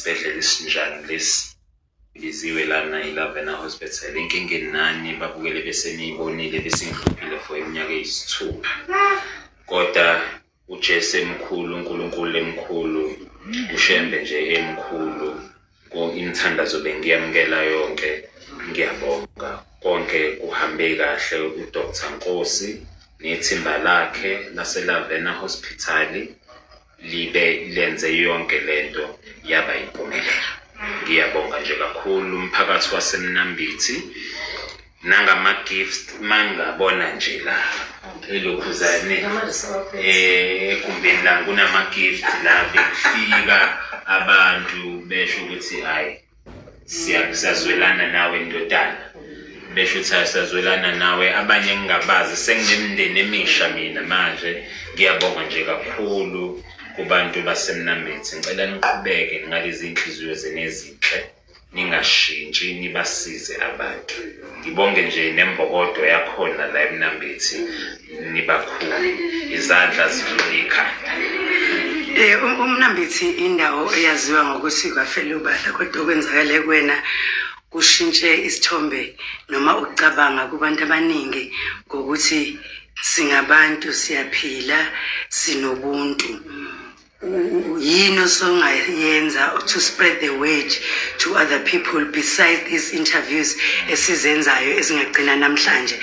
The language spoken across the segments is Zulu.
isibhedlela esinjani lesi biziwe lana iLavena Hospital. Inkinga enani babukele bese niyibonile bese ngihluphile for iminyaka eyisithupha. Kodwa uJesu emkhulu, uNkulunkulu emkhulu, uShembe nje emkhulu, imithandazo bengiyamukela yonke. Ngiyabonga konke kuhambe kahle. uDr Nkosi nethimba lakhe laseLavena Hospital libe lenze yonke lento yaba impumelelo. Ngiyabonga nje kakhulu umphakathi waseMnambithi nangama-gifts mangabona nje la elokhuzane ekumbeni la kunama-gift la bekufika abantu besho ukuthi hayi siyazwelana nawe ndodana, besho ukuthi siyazwelana nawe. Abanye ngingabazi senginemndeni emisha mina manje. Ngiyabonga nje kakhulu kubantu baseMnambithi. Ngicela niqhubeke ngalezi inhliziyo zenu ezinhle, ningashintshi, nibasize abantu. Ngibonge nje nembokodo yakhona la eMnambithi, nibakhulu, izandla zidlula ikhanda. UMnambithi indawo eyaziwa ngokuthi kwafela ubala, kodwa okwenzakale kuwena kushintshe isithombe noma ukucabanga kubantu abaningi ngokuthi singabantu, siyaphila, sinobuntu. Yini osongayenza to spread the word to other people besides these interviews esizenzayo ezingagcina namhlanje?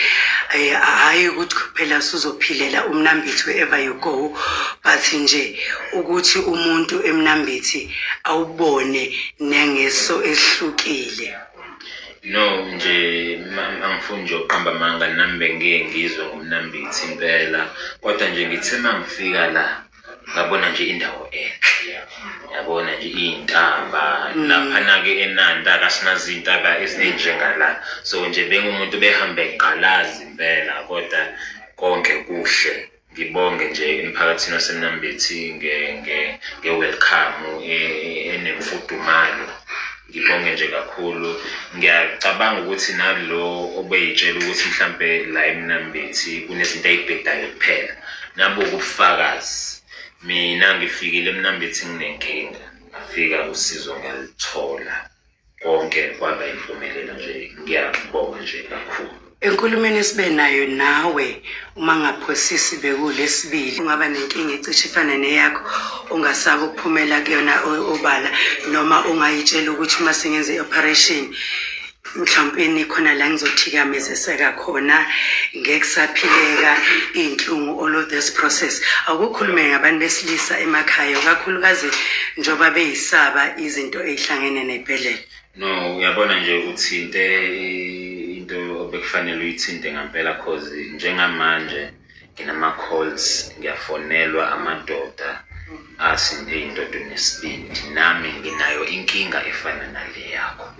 Hayi ukuthi kuphela usuzophilela uMnambithi wherever you go, but nje ukuthi umuntu eMnambithi awubone nengeso ehlukile. No, nje angifuni nje uqamba amanga nami bengeke ngizwe ngomNambithi impela, kodwa nje ngithe mangifika la ngabona nje indawo enhle. Yabona nje iy'ntaba laphana-ke eNanda kasinazi iy'ntaba ezinjengala. So nje bengumuntu behambe eqalazi impela, kodwa konke kuhle. Ngibonge nje emphakathini waseMnambithi nge-welcome enemfudumalo. Ngibonge nje kakhulu. Ngiyacabanga ukuthi nalo obeyitshela ukuthi mhlampe la eMnambithi kunezinto ey'bhedayo kuphela nabo ubufakazi. Mina ngifikile eMnambithi nginenkinga, ngafika usizo ngalithola, konke kwaba impumelelo nje. Ngiyabonga nje kakhulu. Enkulumeni esibe nayo nawe uma ngaphosisi bekulesibili ungaba nenkinga ecishe ifana neyakho, ungasaba ukuphumela kuyona obala, noma ungayitshela ukuthi uma sengenze i-operation mhlawumbe khona la ngizothikamezeseka khona, ngeke kusaphileka, iy'nhlungu, all of this process. Akukhulume ngabantu besilisa emakhaya kakhulukazi njengoba beyisaba izinto ey'hlangene nebhedlela. No, uyabona nje uthinte into obekufanele uyithinte ngampela, cause njengamanje nginama-calls, ngiyafonelwa amadoda athi indoda unesibindi, nami nginayo inkinga efana nale yakho,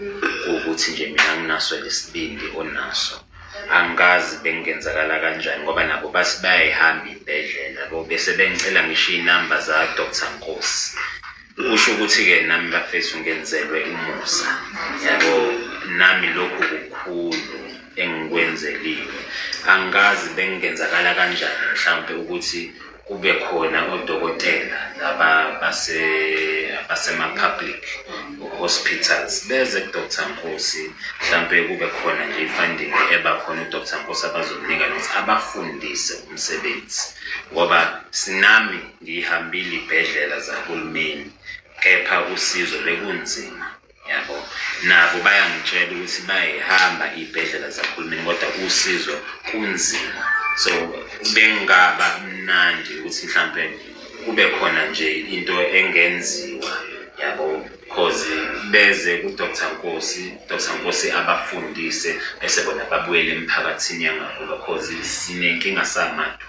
ukuthi nje mina nginaso lesibindi onaso. Angazi bengenzakala kanjani ngoba nabo bathi bayayihamba ibhedlela bese bengicela ngisho iy'namba za Dr Nkosi. Usho ukuthi-ke nami bafethu ngenzelwe umusa. Yabo, nami lokhu kukhulu engikwenzeliwe. Angazi bengenzakala kanjani mhlawumbe ukuthi kube khona odokotela laba basema-public hospitals beze kuDr Nkosi, mhlawumbe kube khona nje i-funding ebakhona uDr Nkosi abazomnika ukuthi abafundise umsebenzi, ngoba sinami ngihambile ibhedlela zahulumeni kepha usizo bekunzima. Yabo, nabo bayangitshela ukuthi bayihamba ibhedlela zahulumeni kodwa usizo kunzima. So bengaba mnandi ukuthi mhlambe kube khona nje into engenziwa, yabo, cause beze kuDr Nkosi, Dr Nkosi abafundise bese bona babuyele emphakathini yangakubo, cause sinenkinga samadoda.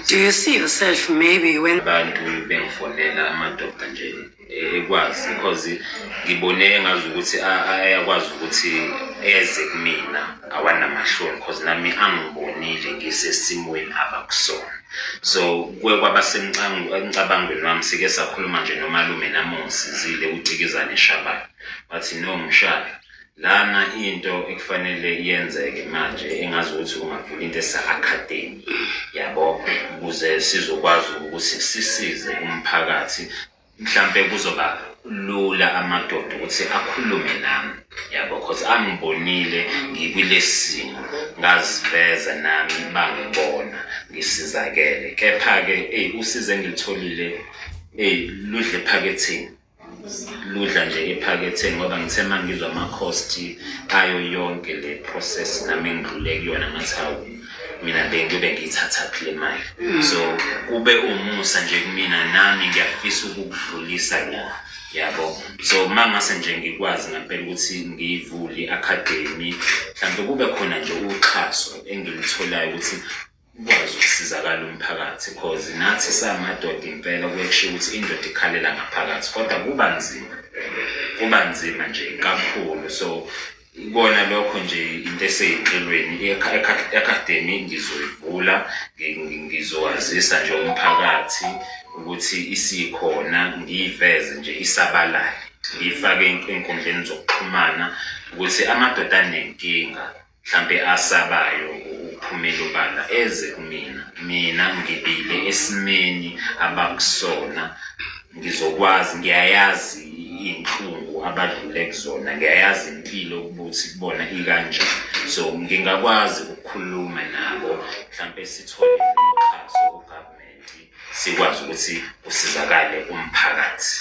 Do you see yourself maybe when abantu bengifonela amadoda nje ekwazi, because ngibone engazi ukuthi ayakwazi ukuthi eze kumina awanamahloni, because nami angibonile ngisesimweni abakusona. So kwabasemcabangweni wami sike sakhuluma nje nomalume nami ongisizile uCikizane Shabane, bathi no Mshaka, lana into ekufanele yenzeke manje engazi ukuthi ungavula into esa-academy, yabo, ukuze sizokwazi ukuthi sisize umphakathi mhlambe kuzoba lula amadoda ukuthi akhulume nami yabo because angibonile ngikulesimo ngaziveza nami bangibona ngisizakele kepha-ke usizo engilitholile ludle ephaketheni ludla nje ephaketheni ngoba ngithe mangizwa ama-cost ayo yonke le process nami engidlule kuyona ngathi hawu mina bengiyobe ngiyithathaphi le mali so kube umusa nje kumina nami ngiyafisa ukukudlulisa la yabo so mangase nje ngikwazi ngempela ukuthi ngiyivule i-academy mhlawumbe kube khona nje uxhaso engilitholayo ukuthi ukwazi ukusizakala umphakathi because nathi samadoda impela kuyasho ukuthi indoda ikhalela ngaphakathi kodwa kuba nzima nje kakhulu so ikona lokho nje into eseyinhlelweni i-academy ngizoyivula ngizowazisa nje umphakathi ukuthi isikhona ngiyiveze nje isabalale ngifake enkundleni zokuxhumana ukuthi amadoda anenkinga mhlambe asabayo ukuphumela ubala eze kumina ngibile esimeni abakusona ngizokwazi ngiyayazi inhlungu abadlule kuzona ngiyayazi impilo ukuthi kubona ikanje so ngingakwazi ukukhuluma nabo mhlambe sithole uxhaso ku-government sikwazi ukuthi usizakale umphakathi.